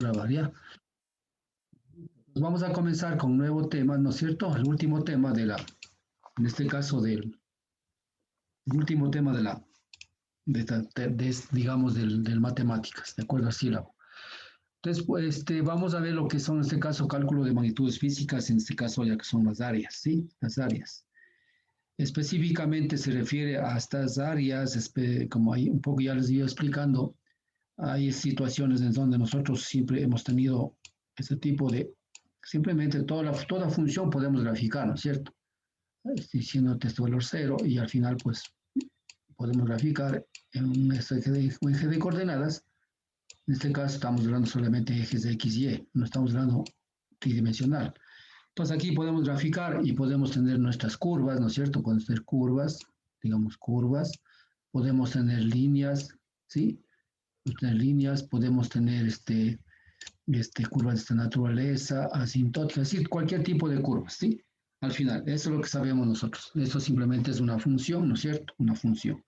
grabar ya. Pues vamos a comenzar con un nuevo tema, ¿no es cierto? El último tema en este caso el último tema digamos, del matemáticas, ¿de acuerdo? Así lo hago. Entonces, pues, vamos a ver lo que son, en este caso, cálculo de magnitudes físicas, en este caso ya que son las áreas, ¿sí? Las áreas. Específicamente se refiere a estas áreas, como ahí un poco ya les iba explicando, hay situaciones en donde nosotros siempre hemos tenido este tipo simplemente toda función podemos graficar, ¿no es cierto? Diciéndote este valor cero y al final pues podemos graficar en un eje de coordenadas. En este caso estamos hablando solamente de ejes de X y Y, no estamos hablando tridimensional. Entonces aquí podemos graficar y podemos tener nuestras curvas, ¿no es cierto? Podemos tener curvas, digamos curvas, podemos tener líneas, ¿sí? Podemos tener líneas, podemos tener curvas de esta naturaleza, asintóticas, sí, cualquier tipo de curvas, ¿sí? Al final, eso es lo que sabemos nosotros. Esto simplemente es una función, ¿no es cierto? Una función.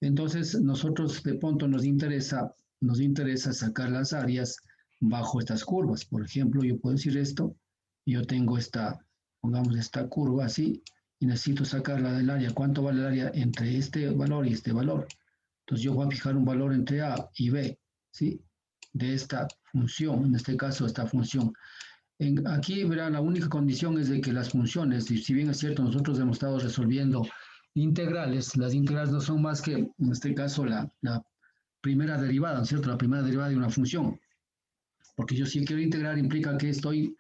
Entonces, nosotros de pronto nos interesa sacar las áreas bajo estas curvas. Por ejemplo, yo puedo decir esto, yo tengo pongamos esta curva así, y necesito sacarla del área. ¿Cuánto vale el área entre este valor y este valor? Entonces yo voy a fijar un valor entre A y B, ¿sí? De esta función, en este caso esta función. Aquí, verán, la única condición es de que las funciones, si bien es cierto, nosotros hemos estado resolviendo integrales, las integrales no son más que, en este caso, la primera derivada, ¿no es cierto? La primera derivada de una función. Porque yo si quiero integrar implica que estoy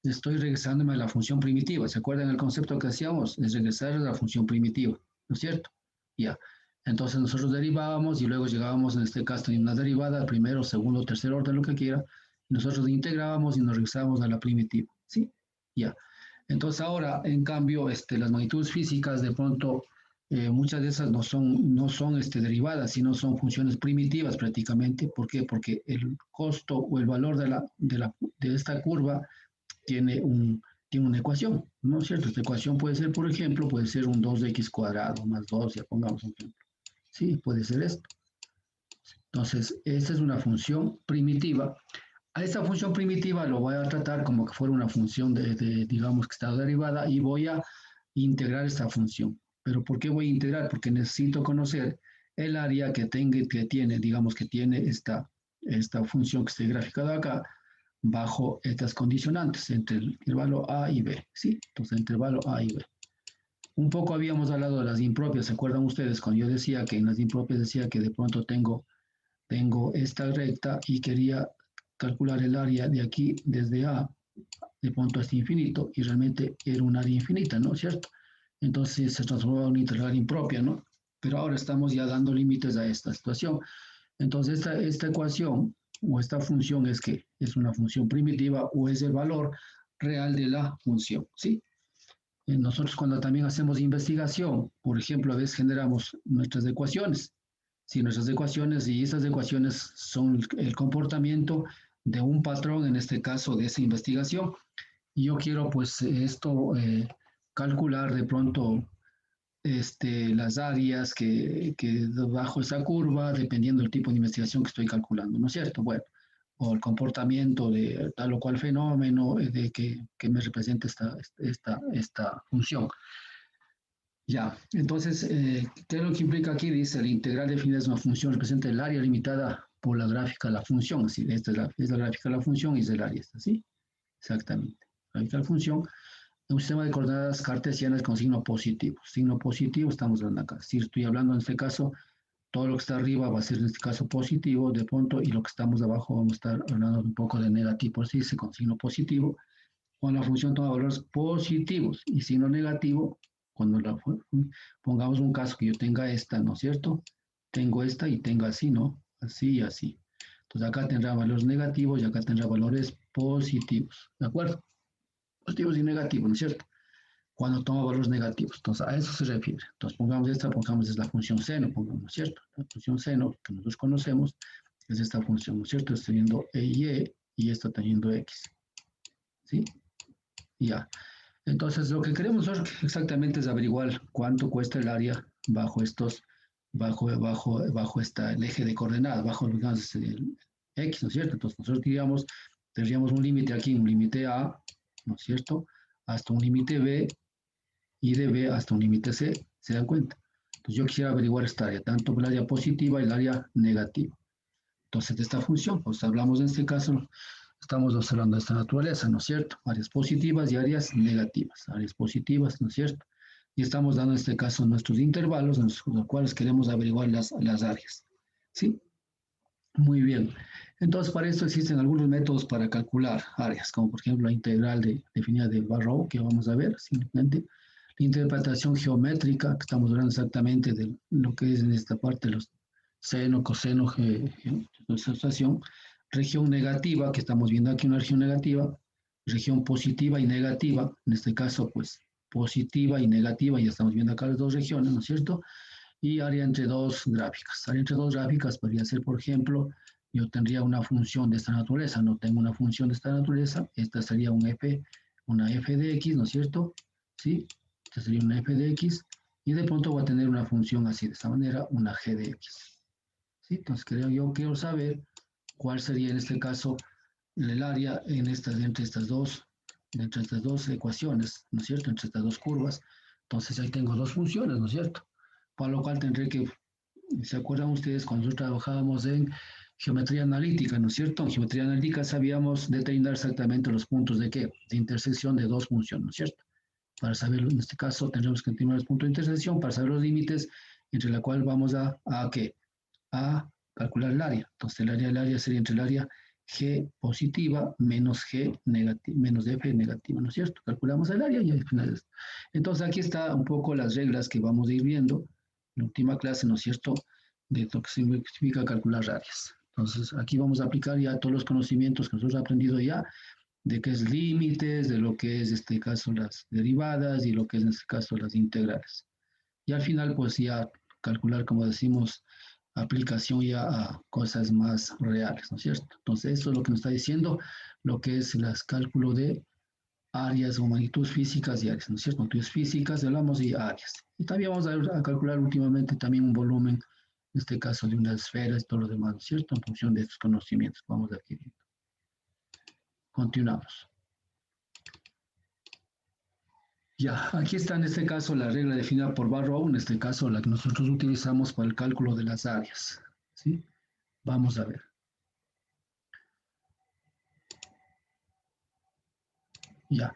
regresándome a la función primitiva. ¿Se acuerdan el concepto que hacíamos? Es regresar a la función primitiva, ¿no es cierto? Ya. Entonces nosotros derivábamos y luego llegábamos, en este caso, en una derivada, primero, segundo, tercer orden, lo que quiera. Nosotros integrábamos y nos regresábamos a la primitiva, ¿sí? Ya. Entonces ahora, en cambio, las magnitudes físicas, de pronto, muchas de esas no son derivadas, sino son funciones primitivas prácticamente. ¿Por qué? Porque el costo o el valor de esta curva tiene una ecuación, ¿no es cierto? Esta ecuación puede ser, por ejemplo, puede ser un 2x cuadrado más 2, ya pongamos un ejemplo. Sí, puede ser esto. Entonces, esta es una función primitiva. A esta función primitiva lo voy a tratar como que fuera una función digamos, que está derivada y voy a integrar esta función. ¿Pero por qué voy a integrar? Porque necesito conocer el área que tiene, digamos, que tiene esta función que está graficada acá bajo estas condicionantes entre el intervalo A y B, ¿sí? Entonces, intervalo A y B. Un poco habíamos hablado de las impropias, ¿se acuerdan ustedes? Cuando yo decía que en las impropias decía que de pronto tengo esta recta y quería calcular el área de aquí desde A de pronto hasta infinito y realmente era un área infinita, ¿no es cierto? Entonces se transformó en una integral impropia, ¿no? Pero ahora estamos ya dando límites a esta situación. Entonces esta ecuación o esta función es una función primitiva o es el valor real de la función, ¿sí? Nosotros cuando también hacemos investigación, por ejemplo, a veces generamos nuestras ecuaciones. Si nuestras ecuaciones y estas ecuaciones son el comportamiento de un patrón, en este caso de esa investigación, y yo quiero pues calcular de pronto las áreas que bajo esa curva, dependiendo del tipo de investigación que estoy calculando, ¿no es cierto? Bueno, o el comportamiento de tal o cual fenómeno de que me representa esta función. Ya, entonces, ¿qué es lo que implica aquí? Dice, el integral definida es una función representa el área limitada por la gráfica de la función. Así, esta es la gráfica de la función y es el área, ¿está así? Exactamente. La gráfica de la función un sistema de coordenadas cartesianas con signo positivo. Signo positivo estamos hablando acá. Si estoy hablando en este caso, todo lo que está arriba va a ser en este caso positivo de pronto y lo que estamos abajo vamos a estar hablando un poco de negativo, así dice con signo positivo. Cuando la función toma valores positivos y signo negativo, cuando pongamos un caso que yo tenga esta, ¿no es cierto? Tengo esta y tengo así, ¿no? Así y así. Entonces acá tendrá valores negativos y acá tendrá valores positivos, ¿de acuerdo? Positivos y negativos, ¿no es cierto? Cuando toma valores negativos. Entonces, a eso se refiere. Entonces, pongamos es la función seno, pongamos, ¿no es cierto? La función seno que nosotros conocemos es esta función, ¿no es cierto? Está teniendo E y está teniendo X. ¿Sí? Ya. Entonces, lo que queremos nosotros exactamente es averiguar cuánto cuesta el área bajo el eje de coordenadas, bajo digamos, X, ¿no es cierto? Entonces nosotros tendríamos un límite aquí, un límite A, ¿no es cierto? Hasta un límite B y de B hasta un límite C, ¿se dan cuenta? Entonces yo quisiera averiguar esta área, tanto el área positiva y el área negativa. Entonces de esta función, pues hablamos en este caso, estamos observando esta naturaleza, ¿no es cierto? Áreas positivas y áreas negativas, áreas positivas, ¿no es cierto? Y estamos dando en este caso nuestros intervalos en los cuales queremos averiguar las áreas, ¿sí? Muy bien. Entonces, para esto existen algunos métodos para calcular áreas, como por ejemplo la integral definida de Barrow, que vamos a ver simplemente, la interpretación geométrica, que estamos hablando exactamente de lo que es en esta parte los seno, coseno, de situación, región negativa, que estamos viendo aquí una región negativa, región positiva y negativa, en este caso, pues positiva y negativa, ya estamos viendo acá las dos regiones, ¿no es cierto? Y área entre dos gráficas. Área entre dos gráficas podría ser, por ejemplo, yo tendría una función de esta naturaleza, no tengo una función de esta naturaleza, esta sería una f de x, ¿no es cierto? ¿Sí? Esta sería una f de x, y de pronto voy a tener una función así, de esta manera, una g de x. ¿Sí? Entonces quiero saber cuál sería en este caso el área entre estas dos ecuaciones, ¿no es cierto? Entre estas dos curvas. Entonces ahí tengo dos funciones, ¿no es cierto? Para lo cual tendré que, ¿se acuerdan ustedes cuando nosotros trabajábamos en geometría analítica, ¿no es cierto? En geometría analítica sabíamos determinar exactamente los puntos de qué, de intersección de dos funciones, ¿no es cierto? Para saberlo, en este caso tendremos que determinar los puntos de intersección para saber los límites entre la cual vamos ¿qué? A calcular el área. Entonces el área sería entre el área G positiva menos G negativa, menos F negativa, ¿no es cierto? Calculamos el área y al final. Entonces aquí está un poco las reglas que vamos a ir viendo en la última clase, ¿no es cierto? De lo que significa calcular áreas. Entonces aquí vamos a aplicar ya todos los conocimientos que nosotros hemos aprendido ya, de qué es límites, de lo que es en este caso las derivadas y lo que es en este caso las integrales. Y al final pues ya calcular, como decimos, aplicación ya a cosas más reales, ¿no es cierto? Entonces, esto es lo que nos está diciendo lo que es el cálculo de áreas o magnitudes físicas y áreas, ¿no es cierto? Magnitudes físicas, hablamos de áreas. Y también vamos a calcular últimamente también un volumen, en este caso de una esfera y todo lo demás, ¿no es cierto? En función de estos conocimientos que vamos adquiriendo. Continuamos. Ya, aquí está en este caso la regla definida por Barrow, en este caso la que nosotros utilizamos para el cálculo de las áreas, ¿sí? Vamos a ver. Ya,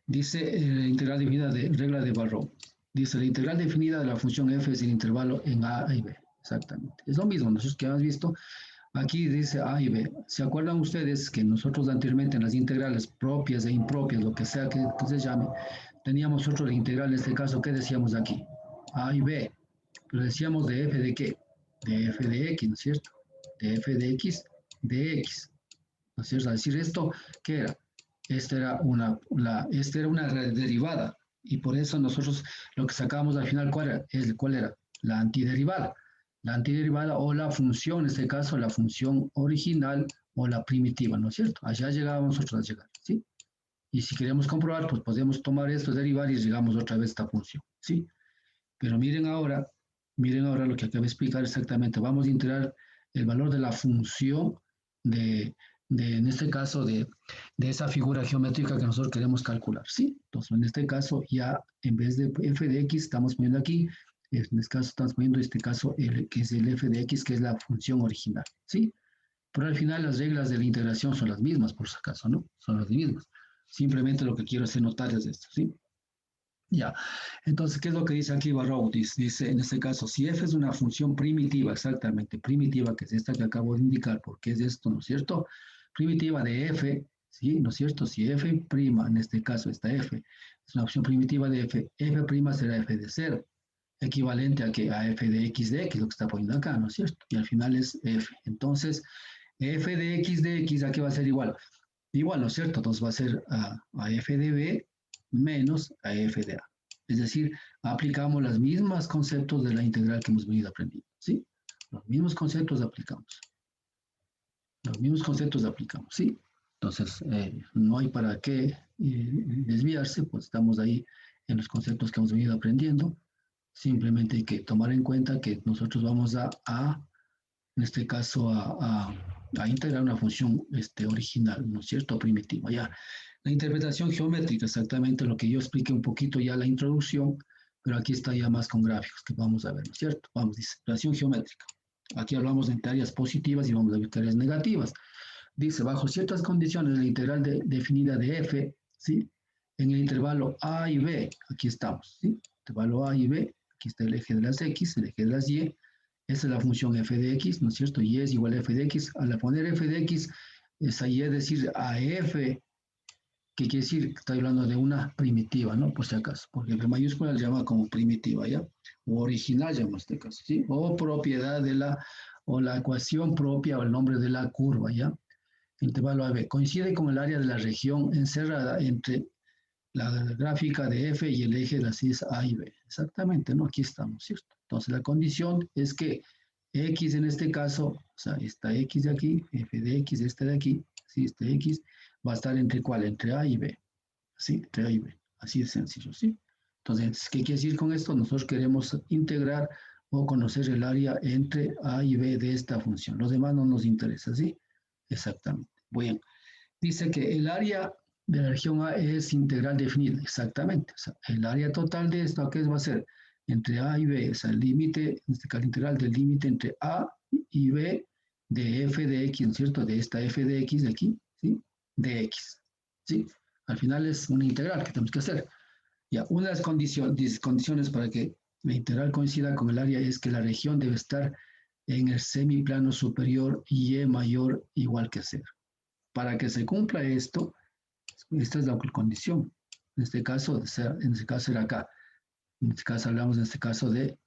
dice la integral definida de regla de Barrow. Dice la integral definida de la función f es el intervalo en a y b. Exactamente. Es lo mismo, nosotros que hemos visto. Aquí dice a y b. ¿Se acuerdan ustedes que nosotros anteriormente en las integrales propias e impropias, lo que sea que se llame, teníamos otro integral en este caso, ¿qué decíamos aquí? A y b. Pero decíamos de f de qué? De f de x, ¿no es cierto? De f de x, de x. ¿No es cierto? A decir esto, ¿qué era? Esta era una derivada y por eso nosotros lo que sacamos al final, ¿cuál era? La antiderivada. La antiderivada o la función, en este caso la función original o la primitiva, ¿no es cierto? Allá llegábamos nosotros a llegar, ¿sí? Y si queremos comprobar, pues podemos tomar esto, derivar y llegamos otra vez a esta función, ¿sí? Pero miren ahora lo que acabo de explicar exactamente. Vamos a integrar el valor de la función en este caso, de esa figura geométrica que nosotros queremos calcular, ¿sí? Entonces, en este caso, ya en vez de f de x, estamos poniendo aquí, en este caso, estamos poniendo en este caso, que es el f de x, que es la función original, ¿sí? Pero al final las reglas de la integración son las mismas, por si acaso, ¿no? Son las mismas. Simplemente lo que quiero hacer notar es esto, ¿sí? Ya, entonces, ¿qué es lo que dice aquí Barrow? Dice, en este caso, si f es una función primitiva, exactamente, primitiva, que es esta que acabo de indicar, porque es esto, ¿no es cierto? Primitiva de f, ¿sí? ¿No es cierto? Si f', en este caso, esta f, es una función primitiva de f, f' será f de 0, equivalente a, que, a f de x, lo que está poniendo acá, ¿no es cierto? Y al final es f. Entonces, f de x, ¿a qué va a ser igual? Igual, ¿no es cierto? Entonces va a ser a f de b menos a f de a. Es decir, aplicamos los mismos conceptos de la integral que hemos venido aprendiendo, ¿sí? Los mismos conceptos aplicamos. Los mismos conceptos aplicamos, ¿sí? Entonces, no hay para qué desviarse, pues estamos ahí en los conceptos que hemos venido aprendiendo. Simplemente hay que tomar en cuenta que nosotros vamos en este caso, a integrar una función original, ¿no es cierto? Primitiva, ya. La interpretación geométrica, exactamente lo que yo expliqué un poquito ya en la introducción, pero aquí está ya más con gráficos que vamos a ver, ¿no es cierto? Vamos, dice, interpretación geométrica. Aquí hablamos de áreas positivas y vamos a ver áreas negativas. Dice, bajo ciertas condiciones, la integral definida de f, ¿sí? En el intervalo a y b, aquí estamos, ¿sí? Intervalo a y b, aquí está el eje de las x, el eje de las y. Esa es la función f de x, ¿no es cierto? Y es igual a f de x. Al poner f de x, esa y es decir, a f, que quiere decir que está hablando de una primitiva, ¿no? Por si acaso, porque la mayúscula la llama como primitiva, ¿ya? O original, llama en este caso, ¿sí? O propiedad de o la ecuación propia o el nombre de la curva, ¿ya? Intervalo AB coincide con el área de la región encerrada entre la gráfica de F y el eje de las is A y B. Exactamente, ¿no? Aquí estamos, ¿cierto? Entonces la condición es que X en este caso, o sea, esta X de aquí, F de X, este de aquí, ¿sí? Este X va a estar entre ¿cuál? Entre A y B, ¿sí? Entre A y B. Así de sencillo, ¿sí? Entonces, ¿qué quiere decir con esto? Nosotros queremos integrar o conocer el área entre A y B de esta función. Los demás no nos interesa, ¿sí? Exactamente. Bien. Dice que el área de la región A es integral definida. Exactamente. O sea, el área total de esto, ¿qué va a ser? Entre A y B. O sea, el límite, en este caso integral del límite entre A y B de f de x, ¿no es cierto? De esta f de x de aquí, ¿sí? De x, ¿sí? Al final es una integral que tenemos que hacer. Ya, una de las condiciones para que la integral coincida con el área es que la región debe estar en el semiplano superior y mayor igual que 0. Para que se cumpla esto, esta es la condición. En este caso era acá. En este caso hablamos en este caso del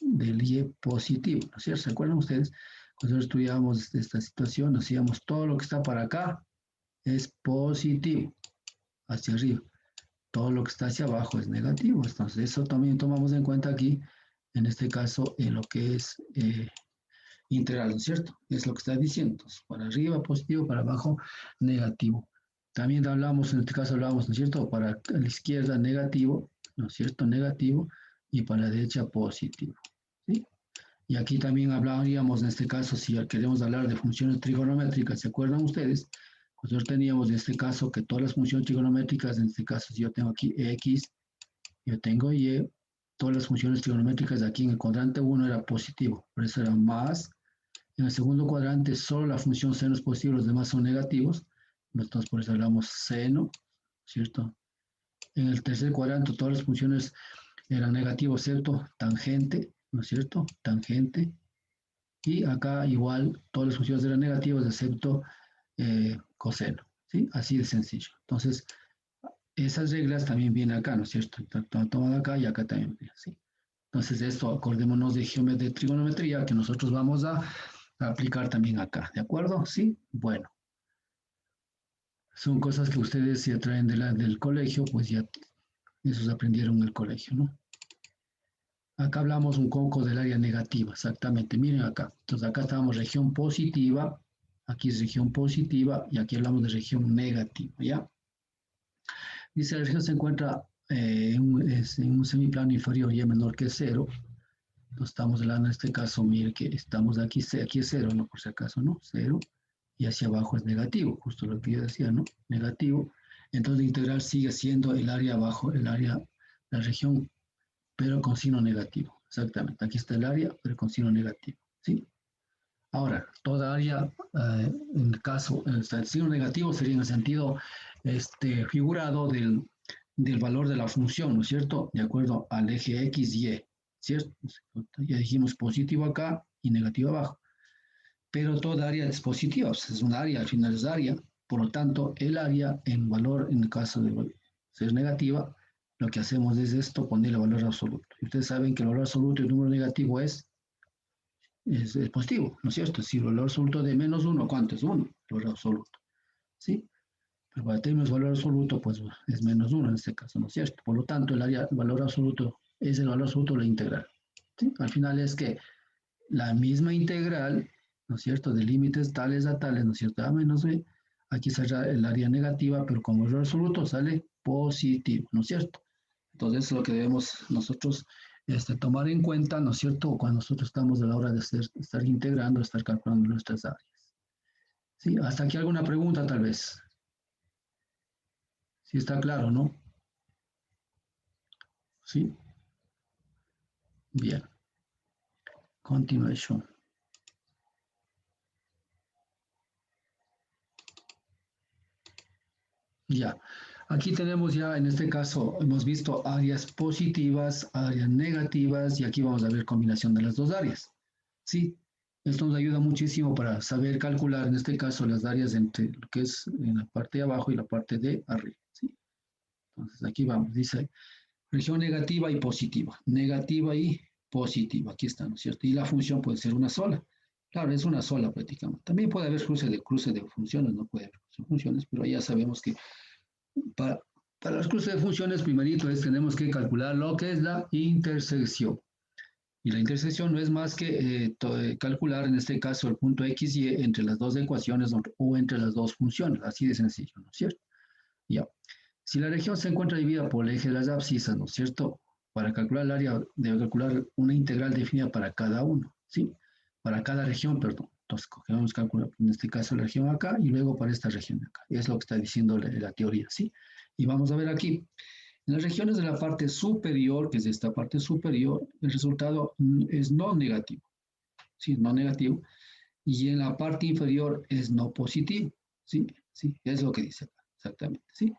y positivo, ¿no es cierto? ¿Se acuerdan ustedes? Cuando estudiábamos esta situación, hacíamos todo lo que está para acá es positivo, hacia arriba. Todo lo que está hacia abajo es negativo. Entonces, eso también tomamos en cuenta aquí, en este caso, en lo que es integral, ¿no es cierto? Es lo que está diciendo. Entonces, para arriba positivo, para abajo negativo. También hablamos, en este caso hablamos, ¿no es cierto? Para la izquierda negativo, ¿no es cierto? Negativo y para la derecha positivo. ¿Sí? Y aquí también hablaríamos, en este caso, si queremos hablar de funciones trigonométricas, ¿se acuerdan ustedes? Nosotros teníamos en este caso que todas las funciones trigonométricas, en este caso, si yo tengo aquí x, yo tengo y, todas las funciones trigonométricas de aquí en el cuadrante 1 era positivo, por eso era más. En el segundo cuadrante solo la función seno es positivo, los demás son negativos. Entonces por eso hablamos seno, ¿cierto? En el tercer cuadrante todas las funciones eran negativas, ¿cierto? Tangente, ¿no es cierto? Tangente. Y acá igual todas las funciones eran negativas excepto coseno, ¿sí? Así de sencillo. Entonces, esas reglas también vienen acá, ¿no es cierto? Tomado acá y acá también, ¿sí? Entonces, esto acordémonos de trigonometría que nosotros vamos a aplicar también acá, ¿de acuerdo? Sí, bueno. Son cosas que ustedes si traen del colegio, pues ya esos aprendieron en el colegio, ¿no? Acá hablamos un poco del área negativa, exactamente, miren acá. Entonces acá estábamos región positiva, aquí es región positiva y aquí hablamos de región negativa, ¿ya? Dice la región se encuentra en un semiplano inferior y menor que 0. Entonces estamos hablando en este caso, mire que estamos aquí es 0, ¿no? Por si acaso, ¿no? 0. Y hacia abajo es negativo, justo lo que yo decía, ¿no? Negativo. Entonces la integral sigue siendo el área abajo, la región, pero con signo negativo. Exactamente. Aquí está el área, pero con signo negativo, ¿sí? Ahora, toda área, en el caso, el signo negativo sería en el sentido figurado del valor de la función, ¿no es cierto? De acuerdo al eje X y Y, ¿cierto? Ya dijimos positivo acá y negativo abajo. Pero toda área es positiva, o sea, es un área, al final es área. Por lo tanto, el área en valor, en el caso de ser negativa, lo que hacemos es esto, poner el valor absoluto. Y ustedes saben que el valor absoluto del número negativo es positivo, ¿no es cierto? Si el valor absoluto de menos 1, ¿cuánto es? 1, el valor absoluto. ¿Sí? Pero para tener valor absoluto, pues es menos 1 en este caso, ¿no es cierto? Por lo tanto, el valor absoluto es el valor absoluto de la integral. ¿Sí? Al final es que la misma integral, ¿no es cierto?, de límites tales a tales, ¿no es cierto?, a menos b, aquí saldrá el área negativa, pero como valor absoluto sale positivo, ¿no es cierto? Entonces, es lo que debemos nosotros tomar en cuenta, ¿no es cierto?, cuando nosotros estamos a la hora de estar integrando, estar calculando nuestras áreas. ¿Sí? Hasta aquí alguna pregunta tal vez. Si está claro, ¿no? Sí. Bien. Continuation. Ya. Aquí tenemos ya, en este caso, hemos visto áreas positivas, áreas negativas, y aquí vamos a ver combinación de las dos áreas. ¿Sí? Esto nos ayuda muchísimo para saber calcular, en este caso, las áreas entre lo que es en la parte de abajo y la parte de arriba. ¿Sí? Entonces, aquí vamos, dice región negativa y positiva. Negativa y positiva. Aquí está, ¿no es cierto? Y la función puede ser una sola. Claro, es una sola prácticamente. También puede haber cruce de funciones, no puede haber cruce de funciones, pero ya sabemos que para, para los cruces de funciones, primerito tenemos que calcular lo que es la intersección. Y la intersección no es más que calcular, en este caso, el punto X y Y entre las dos ecuaciones o entre las dos funciones. Así de sencillo, ¿no es cierto? Ya. Si la región se encuentra dividida por el eje de las abscisas, ¿no es cierto? Para calcular el área, debe calcular una integral definida para cada uno, ¿sí? Para cada región, perdón. Entonces, cogemos calcular, en este caso, la región acá y luego para esta región de acá. Es lo que está diciendo la teoría, ¿sí? Y vamos a ver aquí. En las regiones de la parte superior, que es esta parte superior, el resultado es no negativo, ¿sí? No negativo. Y en la parte inferior es no positivo, ¿sí? Sí, es lo que dice acá, exactamente, ¿sí?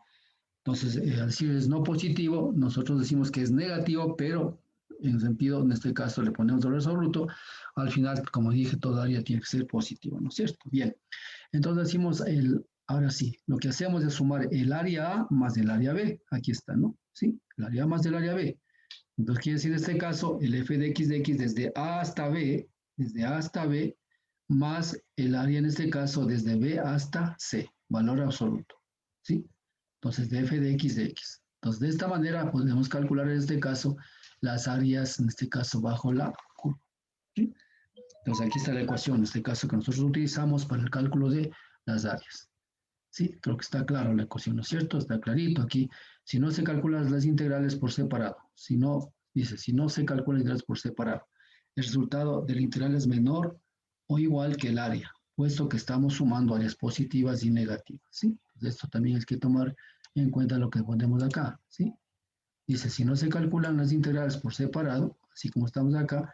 Entonces, al decir es no positivo, nosotros decimos que es negativo, pero en sentido, en este caso le ponemos dolor absoluto, al final, como dije, todavía tiene que ser positivo, ¿no es cierto? Bien, entonces decimos, ahora sí, lo que hacemos es sumar el área A más el área B, aquí está, ¿no? ¿Sí? El área A más el área B. Entonces quiere decir en este caso, el f de x desde A hasta B, más el área en este caso desde B hasta C, valor absoluto, ¿sí? Entonces, de f de x. Entonces, de esta manera podemos calcular en este caso las áreas, en este caso, bajo la curva. ¿Sí? Entonces, aquí está la ecuación, en este caso, que nosotros utilizamos para el cálculo de las áreas. Sí, creo que está claro la ecuación, ¿no es cierto? Está clarito aquí. Si no se calculan las integrales por separado, si no, dice, si no se calculan integrales por separado, el resultado del integral es menor o igual que el área, puesto que estamos sumando áreas positivas y negativas, ¿sí? Entonces, esto también hay que tomar en cuenta lo que ponemos acá, ¿sí? Dice, si no se calculan las integrales por separado, así como estamos acá,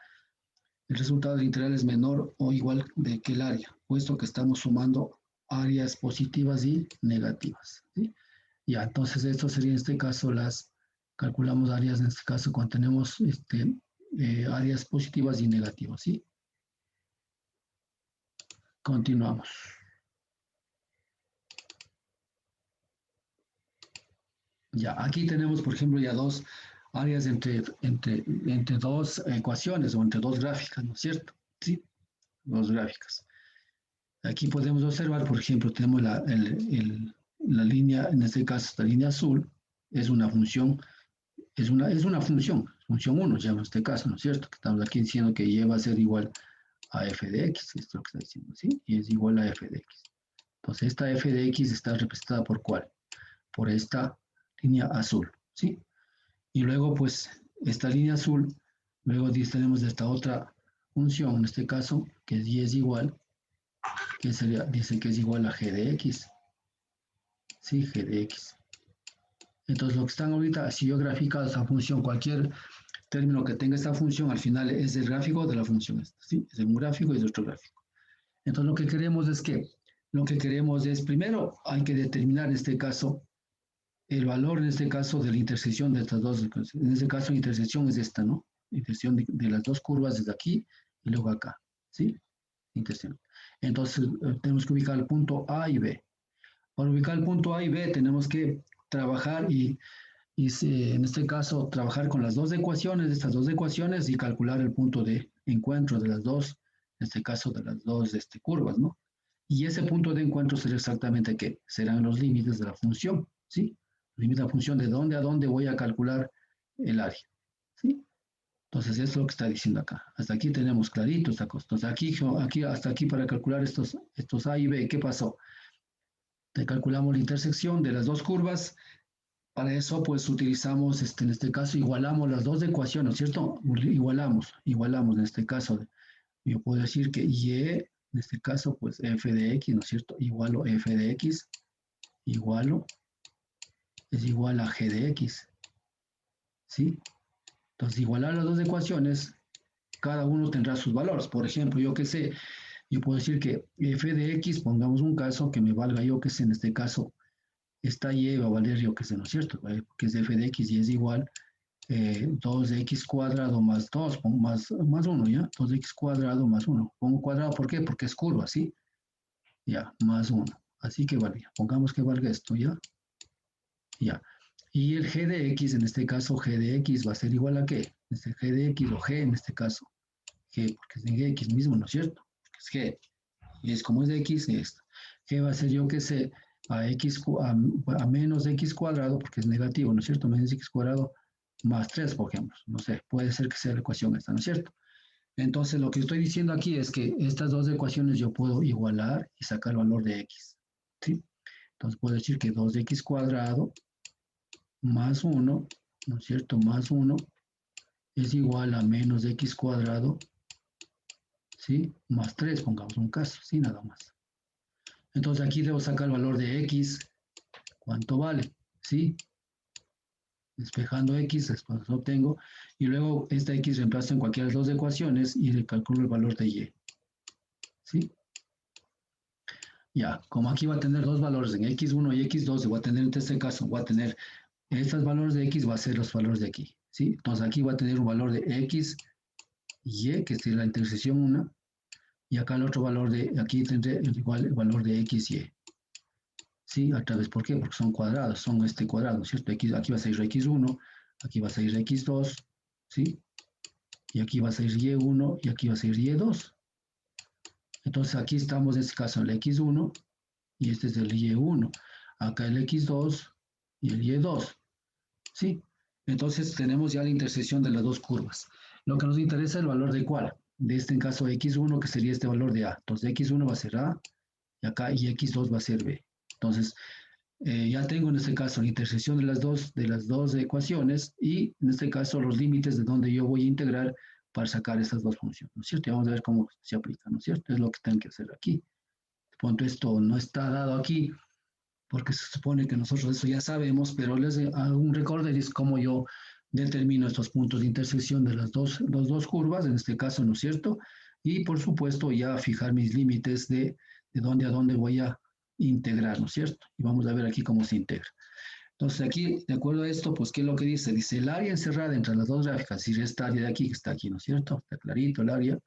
el resultado del integral es menor o igual que el área, puesto que estamos sumando áreas positivas y negativas, ¿sí? Ya, entonces esto sería en este caso calculamos áreas en este caso cuando tenemos áreas positivas y negativas, ¿sí? Continuamos. Ya, aquí tenemos, por ejemplo, ya dos áreas entre dos ecuaciones o entre dos gráficas, ¿no es cierto? Sí, dos gráficas. Aquí podemos observar, por ejemplo, tenemos la línea, en este caso, la línea azul, es una función, es una función 1, ya en este caso, ¿no es cierto? Que estamos aquí diciendo que y va a ser igual a f de x, esto es lo que está diciendo, ¿sí? Y es igual a f de x. Entonces, esta f de x está representada por ¿cuál? Por esta línea azul, ¿sí? Y luego, pues, esta línea azul, luego tenemos esta otra función, en este caso, que y es igual, que sería, dice que es igual a g de x, ¿sí? G de x. Entonces, lo que están ahorita, si yo graficado esa función, cualquier término que tenga esta función, al final es el gráfico de la función esta, ¿sí? Es un gráfico y es otro gráfico. Entonces, lo que queremos es, primero, hay que determinar en este caso, el valor en este caso de la intersección de estas dos, en este caso la intersección es esta, ¿no? Intersección de las dos curvas desde aquí y luego acá, ¿sí? Intersección. Entonces, tenemos que ubicar el punto A y B. Para ubicar el punto A y B tenemos que trabajar en este caso, trabajar con las dos ecuaciones, estas dos ecuaciones y calcular el punto de encuentro de las dos, en este caso de las dos curvas, ¿no? Y ese punto de encuentro será exactamente ¿qué? Serán los límites de la función, ¿sí? Límites de la función de dónde a dónde voy a calcular el área, ¿sí? Entonces, eso es lo que está diciendo acá. Hasta aquí tenemos clarito esta cosa. Entonces, hasta aquí para calcular estos A y B, ¿qué pasó? Calculamos la intersección de las dos curvas. Para eso, pues utilizamos, en este caso, igualamos las dos ecuaciones, ¿cierto? Igualamos en este caso. Yo puedo decir que Y En este caso, pues f de x, ¿no es cierto? Igual a f de x, igual es igual a g de x, ¿sí? Entonces, igualar las dos ecuaciones, cada uno tendrá sus valores. Por ejemplo, yo que sé, yo puedo decir que f de x, pongamos un caso que me valga, yo que sé, en este caso, esta y va a valer, yo que sé, ¿no es cierto? ¿Vale? Porque es f de x y es igual 2x cuadrado más 2, más 1, ¿ya? 2x cuadrado más 1. Pongo cuadrado, ¿por qué? Porque es curva, ¿sí? Ya, más 1. Así que vale, pongamos que valga esto, ¿ya? Ya. Y el g de x, en este caso, g de x va a ser igual a ¿qué? Este g de x o g en este caso. G, porque es de x mismo, ¿no es cierto? Porque es g. Y es como es de x, esto. G va a ser yo que sé, a, x, a menos x cuadrado, porque es negativo, ¿no es cierto? Menos x cuadrado más 3, por ejemplo. No sé, puede ser que sea la ecuación esta, ¿no es cierto? Entonces, lo que estoy diciendo aquí es que estas dos ecuaciones yo puedo igualar y sacar el valor de x, ¿sí? Entonces, puedo decir que 2x cuadrado más 1, ¿no es cierto? Más 1 es igual a menos x cuadrado, ¿sí? Más 3, pongamos un caso, ¿sí? Nada más. Entonces, aquí debo sacar el valor de x, ¿cuánto vale? ¿Sí? Despejando x, después lo obtengo, y luego esta x reemplazo en cualquiera de las dos ecuaciones y le calculo el valor de y, ¿sí? Ya, como aquí va a tener dos valores en x1 y x2, voy a tener en este caso, voy a tener estos valores de x, va a ser los valores de aquí, ¿sí? Entonces aquí va a tener un valor de x, y, que es la intersección 1, y acá el otro valor de, aquí tendré igual el valor de x, y, ¿sí? A través, ¿por qué? Porque son cuadrados, son este cuadrado, ¿cierto? Aquí va a ser x1, aquí va a ser x2, ¿sí? Y aquí va a ser y1 y aquí va a ser y2. Entonces aquí estamos en este caso el x1 y este es el y1. Acá el x2 y el y2. ¿Sí? Entonces tenemos ya la intersección de las dos curvas. Lo que nos interesa es el valor de cuál. De este en caso x1 que sería este valor de a. Entonces x1 va a ser a y acá y x2 va a ser b. Entonces ya tengo en este caso la intersección de las dos ecuaciones y en este caso los límites de donde yo voy a integrar para sacar estas dos funciones, ¿no es cierto? Y vamos a ver cómo se aplica, ¿no es cierto? Es lo que tengo que hacer aquí. Punto, esto no está dado aquí porque se supone que nosotros eso ya sabemos, pero les hago un recorder es cómo yo determino estos puntos de intersección de las dos curvas, en este caso, ¿no es cierto? Y por supuesto ya fijar mis límites de dónde a dónde voy a integrar, ¿no es cierto? Y vamos a ver aquí cómo se integra. Entonces aquí, de acuerdo a esto, pues, ¿qué es lo que dice? Dice, el área encerrada entre las dos gráficas, y esta área de aquí, que está aquí, ¿no es cierto? Está clarito el área.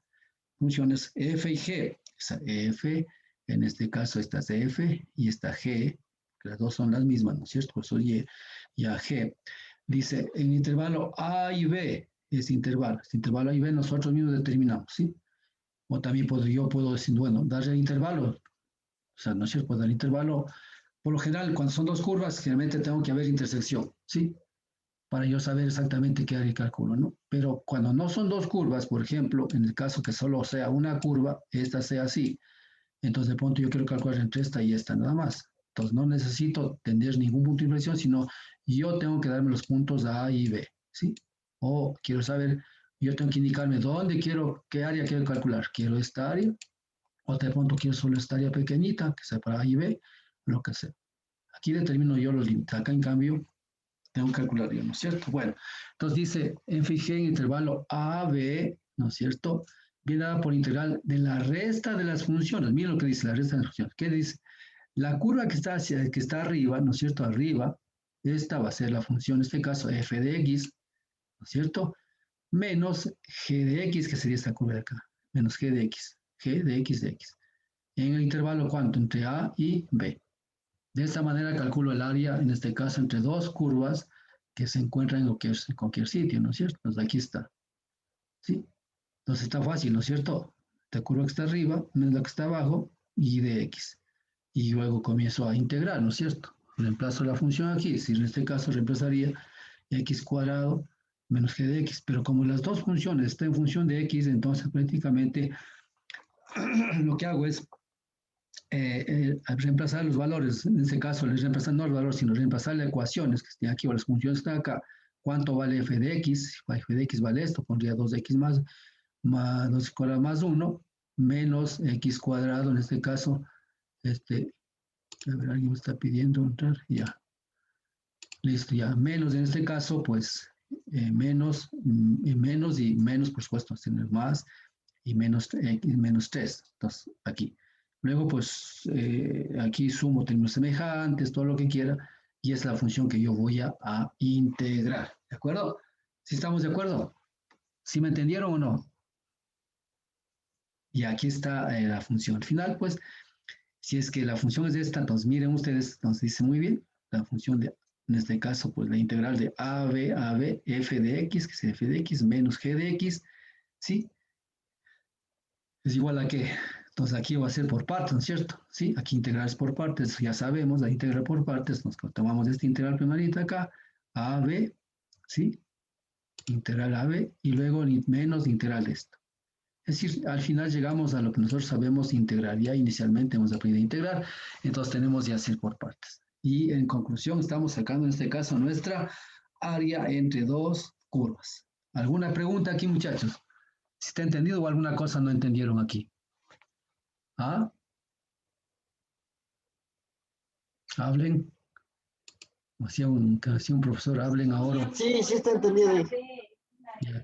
Funciones f y g. Esa f, en este caso, esta es f y esta g, que las dos son las mismas, ¿no es cierto? Por eso y a g. Dice, en intervalo a y b, este intervalo a y b nosotros mismos determinamos, ¿sí? O también yo puedo decir, bueno, darle el intervalo, o sea, ¿no es cierto? Pues dar el intervalo. Por lo general, cuando son dos curvas, generalmente tengo que haber intersección, ¿sí? Para yo saber exactamente qué área de cálculo, ¿no? Pero cuando no son dos curvas, por ejemplo, en el caso que solo sea una curva, esta sea así, entonces de pronto yo quiero calcular entre esta y esta nada más. Entonces no necesito tener ningún punto de inflexión, sino yo tengo que darme los puntos A y B, ¿sí? O quiero saber, yo tengo que indicarme dónde quiero, qué área quiero calcular. Quiero esta área, o de pronto quiero solo esta área pequeñita, que sea para A y B, lo que sea. Aquí determino yo los límites. Acá, en cambio, tengo que calcular yo, ¿no es cierto? Bueno, entonces dice, fijé en intervalo A, B, ¿no es cierto? Viene dada por integral de la resta de las funciones. Miren lo que dice la resta de las funciones. ¿Qué dice? La curva que está arriba, ¿no es cierto? Arriba, esta va a ser la función, en este caso, f de x, ¿no es cierto? Menos g de x, que sería esta curva de acá. Menos g de x. G de x de x. En el intervalo, ¿cuánto? Entre A y B. De esta manera calculo el área, en este caso, entre dos curvas que se encuentran en cualquier sitio, ¿no es cierto? Entonces aquí está, ¿sí? Entonces está fácil, ¿no es cierto? La curva que está arriba menos la que está abajo y de x. Y luego comienzo a integrar, ¿no es cierto? Reemplazo la función aquí, si en este caso reemplazaría x cuadrado menos g de x, pero como las dos funciones están en función de x, entonces prácticamente lo que hago es reemplazar los valores, en este caso les reemplazan no los valores, sino reemplazar las ecuaciones que estén aquí o las funciones que están acá. ¿Cuánto vale f de x? F de x vale esto, pondría 2x más 2 cuadrado más 1, menos x cuadrado, en este caso, a ver, alguien me está pidiendo entrar, ya, listo, ya, menos en este caso, pues, menos, menos y menos, por supuesto, tener más, y menos, menos 3, entonces, aquí. Luego, pues, aquí sumo términos semejantes, todo lo que quiera, y es la función que yo voy a integrar, ¿de acuerdo? ¿Sí estamos de acuerdo? ¿Sí me entendieron o no? Y aquí está la función. Al final, pues, si es que la función es esta, entonces miren ustedes, entonces dice muy bien, la función de, en este caso, pues la integral de AB, f de x, que es f de x, menos g de x, ¿sí? Es igual a que, entonces aquí va a ser por partes, ¿no es cierto? ¿Sí? Aquí integral es por partes, ya sabemos, la integral por partes, nos tomamos esta integral primerita acá, AB, ¿sí? Integral AB, y luego menos integral de esto. Es decir, al final llegamos a lo que nosotros sabemos integrar. Ya inicialmente hemos aprendido a integrar, entonces tenemos ya hacer por partes. Y en conclusión, estamos sacando en este caso nuestra área entre dos curvas. ¿Alguna pregunta aquí, muchachos? ¿Si está entendido o alguna cosa no entendieron aquí? ¿Ah? Hablen. Hacía un profesor, hablen ahora. Sí, sí está entendido. Ya,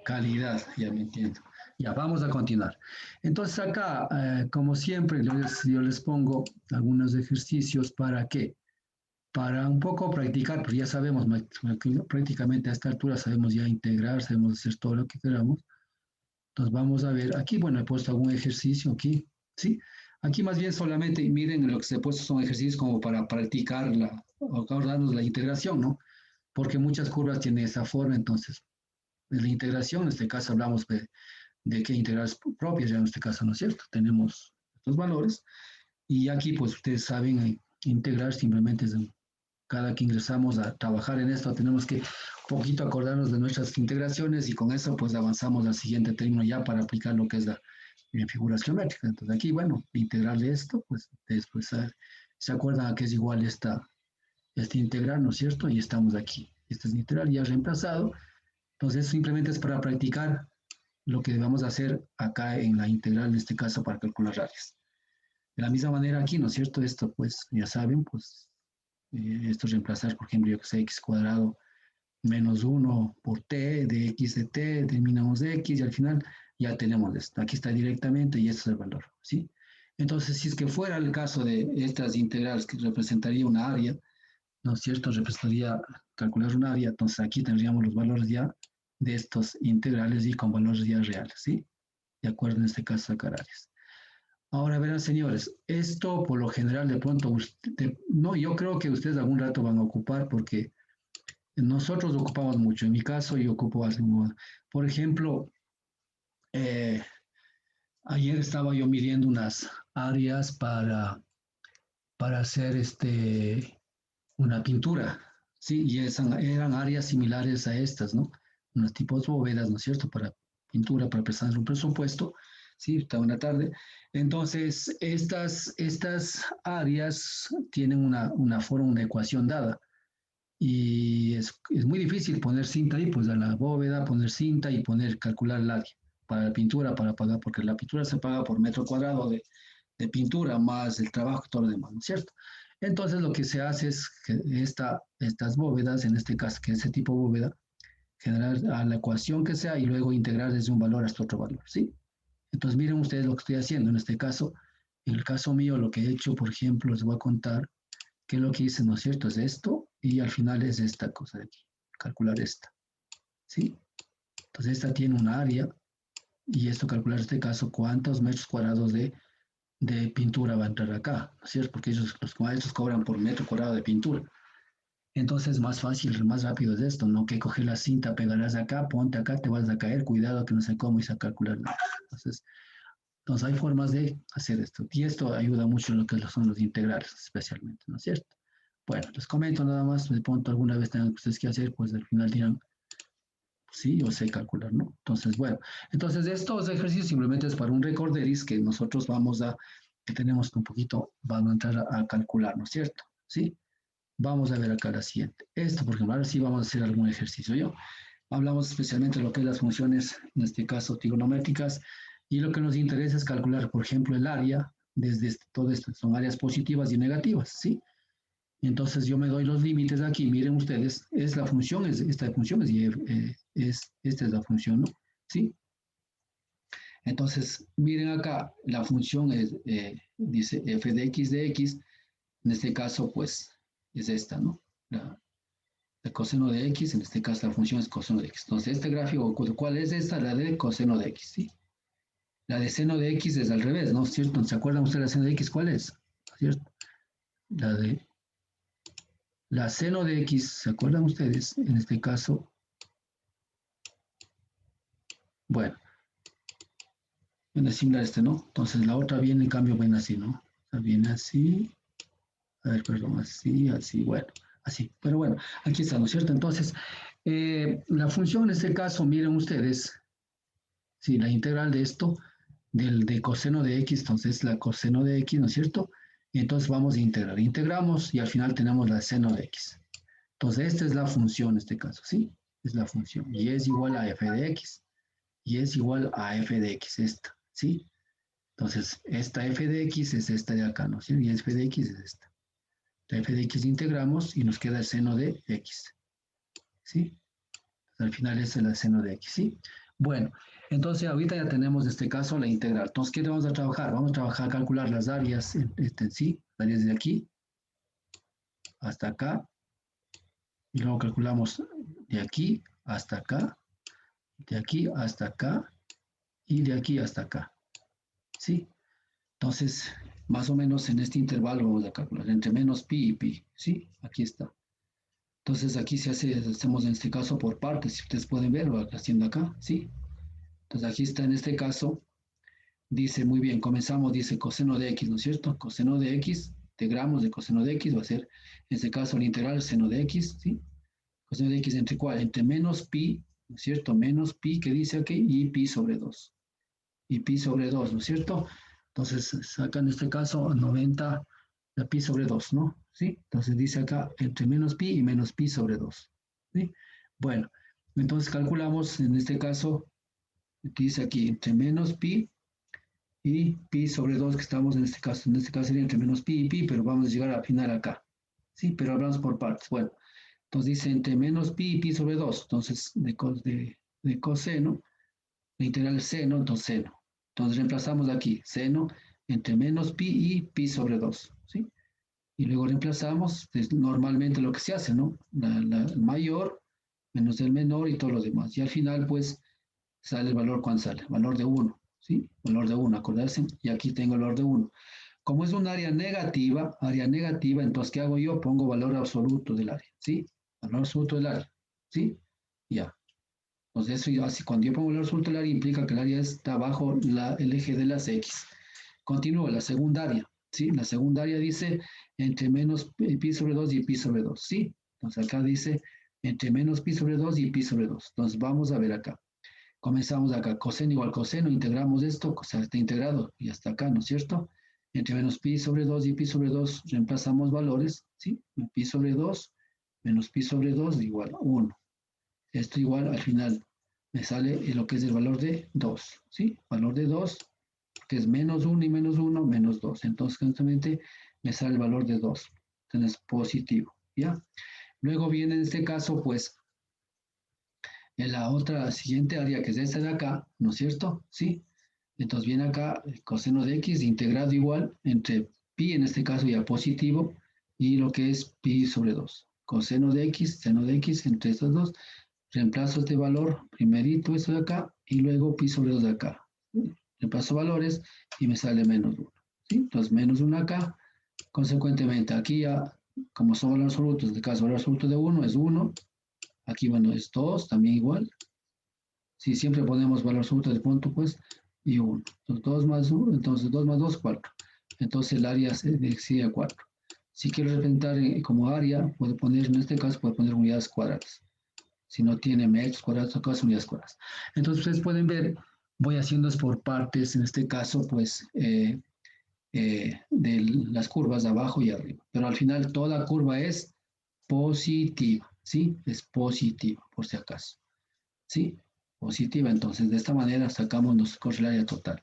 calidad, ya me entiendo. Ya, vamos a continuar. Entonces acá, como siempre, yo les pongo algunos ejercicios para qué. Para un poco practicar, pues ya sabemos, prácticamente a esta altura sabemos ya integrar, sabemos hacer todo lo que queramos. Entonces vamos a ver, aquí, bueno, he puesto algún ejercicio aquí, ¿sí? Aquí más bien solamente, miren, lo que se ha puesto son ejercicios como para practicar o acordarnos la integración, ¿no? Porque muchas curvas tienen esa forma, entonces, de la integración, en este caso hablamos de qué integrales propias, ya en este caso, ¿no es cierto? Tenemos estos valores, y aquí, pues, ustedes saben, integrar simplemente es cada que ingresamos a trabajar en esto, tenemos que un poquito acordarnos de nuestras integraciones y con eso pues avanzamos al siguiente término ya para aplicar lo que es la figuras geométricas. Entonces aquí, bueno, integral de esto, pues después se acuerdan a que es igual este integral, ¿no es cierto? Y estamos aquí. Este es integral ya reemplazado. Entonces simplemente es para practicar lo que debemos hacer acá en la integral, en este caso para calcular áreas. De la misma manera aquí, ¿no es cierto? Esto pues ya saben, pues esto es reemplazar, por ejemplo, yo que sé, x cuadrado menos 1 por t de x de t, terminamos de x y al final ya tenemos esto. Aquí está directamente y este es el valor, ¿sí? Entonces, si es que fuera el caso de estas integrales que representaría una área, ¿no es cierto? Representaría calcular un área, entonces aquí tendríamos los valores ya de estos integrales y con valores ya reales, ¿sí? De acuerdo en este caso sacar áreas. Ahora verán, señores, esto por lo general de pronto, no, yo creo que ustedes algún rato van a ocupar porque nosotros ocupamos mucho. En mi caso, yo ocupo algo. Por ejemplo, eh, ayer estaba yo midiendo unas áreas para hacer una pintura, ¿sí? Y eran áreas similares a estas, ¿no? Unos tipos bóvedas, ¿no es cierto? Para pintura, para presentar un presupuesto, ¿sí? Estaba en la tarde. Entonces, estas áreas tienen una forma, una ecuación dada. Y es muy difícil poner cinta ahí, pues a la bóveda, poner cinta y calcular el área para la pintura, para pagar, porque la pintura se paga por metro cuadrado de pintura, más el trabajo y todo lo demás, ¿no es cierto? Entonces lo que se hace es que estas bóvedas, en este caso, que ese tipo de bóveda, generar a la ecuación que sea y luego integrar desde un valor hasta otro valor, ¿sí? Entonces miren ustedes lo que estoy haciendo en este caso. En el caso mío, lo que he hecho, por ejemplo, les voy a contar qué es lo que hice, ¿no es cierto? Es esto y al final es esta cosa de aquí, calcular esta, ¿sí? Entonces esta tiene un área y esto calcular en este caso cuántos metros cuadrados de pintura va a entrar acá, ¿no es cierto? Porque los maestros cobran por metro cuadrado de pintura. Entonces más fácil, más rápido es esto, no que coger la cinta, pegarás acá, ponte acá, te vas a caer, cuidado que no sé cómo y a calcular nada. Entonces hay formas de hacer esto y esto ayuda mucho en lo que son los integrales especialmente, ¿no es cierto? Bueno, les comento nada más, de pronto alguna vez tengan ustedes que hacer, pues al final dirán, sí, yo sé calcular, ¿no? Entonces, bueno, entonces estos ejercicios simplemente es para un recorderis que nosotros que tenemos que un poquito, vamos a entrar a calcular, ¿no es cierto? ¿Sí? Vamos a ver acá la siguiente. Esto, por ejemplo, ahora sí vamos a hacer algún ejercicio. Hablamos especialmente de lo que es las funciones, en este caso trigonométricas, Y lo que nos interesa es calcular, por ejemplo, el área desde todo esto. Son áreas positivas y negativas, ¿sí? Entonces yo me doy los límites aquí. Miren ustedes, es la función, esta función esta es la función, ¿no? ¿Sí? Entonces, miren acá, la función dice f de x, en este caso, pues, es esta, ¿no? El coseno de x, en este caso la función es coseno de x. Entonces, este gráfico, ¿cuál es esta? La de coseno de x, ¿sí? La de seno de x es al revés, ¿no es cierto? ¿Se acuerdan ustedes de la seno de x? ¿Cuál es? ¿Cierto? La seno de x, ¿se acuerdan ustedes? En este caso, bueno, viene similar a este, ¿no? Entonces la otra viene, en cambio, viene así, ¿no? O sea, viene así, a ver, perdón, así, así, bueno, así. Pero bueno, aquí está, ¿no es cierto? Entonces, la función en este caso, miren ustedes, si la integral de esto, de coseno de x, entonces la coseno de x, ¿no es cierto? Y entonces vamos a integrar. Integramos y al final tenemos la seno de x. Entonces, esta es la función en este caso, ¿sí? Es la función. Y es igual a f de x. Y es igual a f de x, esta, ¿sí? Entonces, esta f de x es esta de acá, ¿no? ¿Sí? Y f de x es esta. La f de x integramos y nos queda el seno de x, ¿sí? Al final es el seno de x, ¿sí? Bueno, entonces ahorita ya tenemos en este caso la integral. Entonces, ¿qué vamos a trabajar? Vamos a trabajar, calcular las áreas en sí, las áreas de aquí hasta acá. Y luego calculamos de aquí hasta acá, de aquí hasta acá y de aquí hasta acá, ¿sí? Entonces, más o menos en este intervalo vamos a calcular entre menos pi y pi, ¿sí? Aquí está. Entonces, aquí hacemos en este caso por partes, si ustedes pueden ver, lo haciendo acá, ¿sí? Entonces, aquí está en este caso, dice muy bien, comenzamos, dice coseno de x, ¿no es cierto? Coseno de x, integramos de coseno de x, va a ser, en este caso, el integral seno de x, ¿sí? Coseno de x entre cuál? Entre menos pi, ¿no es cierto? Menos pi, que dice aquí, y pi sobre 2. Y pi sobre 2, ¿no es cierto? Entonces, saca en este caso 90 la pi sobre 2, ¿no? ¿Sí? Entonces dice acá entre menos pi y menos pi sobre 2. ¿Sí? Bueno, entonces calculamos en este caso, dice aquí entre menos pi y pi sobre 2, que estamos en este caso sería entre menos pi y pi, pero vamos a llegar al final acá. ¿Sí? Pero hablamos por partes. Bueno, entonces dice entre menos pi y pi sobre 2. Entonces, de coseno, la integral es seno, entonces seno. Entonces reemplazamos aquí seno entre menos pi y pi sobre 2, ¿sí? Y luego reemplazamos, es normalmente lo que se hace, ¿no? El mayor menos el menor y todo lo demás. Y al final, pues, sale el valor, ¿cuánto sale? Valor de 1, ¿sí? Valor de 1, acordarse. Y aquí tengo el valor de 1. Como es un área negativa, entonces, ¿qué hago yo? Pongo valor absoluto del área, ¿sí? Valor absoluto del área, ¿sí? Ya. Entonces, eso así, cuando yo pongo el resultado del área, implica que el área está bajo el eje de las X. Continúo, la segunda área, ¿sí? La segunda área dice entre menos pi sobre 2 y pi sobre 2, ¿sí? Entonces, acá dice entre menos pi sobre 2 y pi sobre 2. Entonces, vamos a ver acá. Comenzamos acá, coseno igual coseno, integramos esto, o sea, está integrado y hasta acá, ¿no es cierto? Entre menos pi sobre 2 y pi sobre 2, reemplazamos valores, ¿sí? Pi sobre 2 menos pi sobre 2 igual a 1. Esto igual al final me sale lo que es el valor de 2, ¿sí? Valor de 2, que es menos 1 y menos 1, menos 2. Entonces, constantemente me sale el valor de 2. Entonces, positivo, ¿ya? Luego viene en este caso, pues, en la otra siguiente área, que es esta de acá, ¿no es cierto? ¿Sí? Entonces viene acá el coseno de x integrado igual entre pi, en este caso ya positivo, y lo que es pi sobre 2. Coseno de x, seno de x entre estos dos, reemplazo este valor, primerito esto de acá, y luego pi sobre 2 de acá. Reemplazo valores y me sale menos 1. ¿Sí? Entonces menos 1 acá, consecuentemente aquí ya, como son valores absolutos, en este caso valor absoluto de 1 es 1, aquí bueno es 2, también igual. Si siempre ponemos valor absoluto de punto, pues, y 1. Entonces 2 más 1, entonces 2 más 2, 4. Entonces el área sigue 4. Si quiero representar como área, puedo poner, en este caso, puedo poner unidades cuadradas. Si no tiene metros cuadrados, acá son unidades cuadradas. Entonces ustedes pueden ver, voy haciendo por partes, en este caso, pues, de las curvas de abajo y arriba. Pero al final toda curva es positiva, ¿sí? Es positiva, por si acaso, ¿sí? positiva. Entonces, de esta manera sacamos nuestra correlaria total.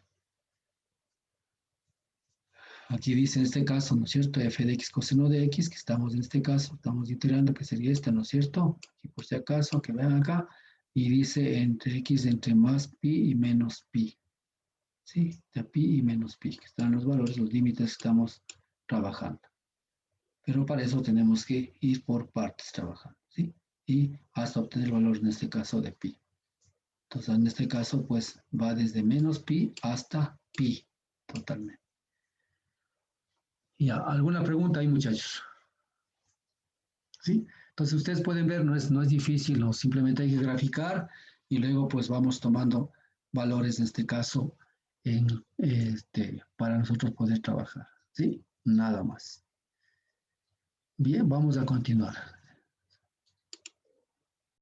Aquí dice en este caso, ¿no es cierto? F de x coseno de x, que estamos en este caso, estamos iterando que sería esta, ¿no es cierto? Aquí por si acaso, que vean acá, y dice entre x entre más pi y menos pi. ¿Sí? De pi y menos pi, que están los valores, los límites que estamos trabajando. Pero para eso tenemos que ir por partes trabajando, ¿sí? Y hasta obtener el valor, en este caso, de pi. Entonces, en este caso, pues, va desde menos pi hasta pi, totalmente. Ya, ¿alguna pregunta ahí, muchachos? ¿Sí? Entonces, ustedes pueden ver, no es difícil, no, simplemente hay que graficar y luego, pues, vamos tomando valores, en este caso, para nosotros poder trabajar, ¿sí? Nada más. Bien, vamos a continuar.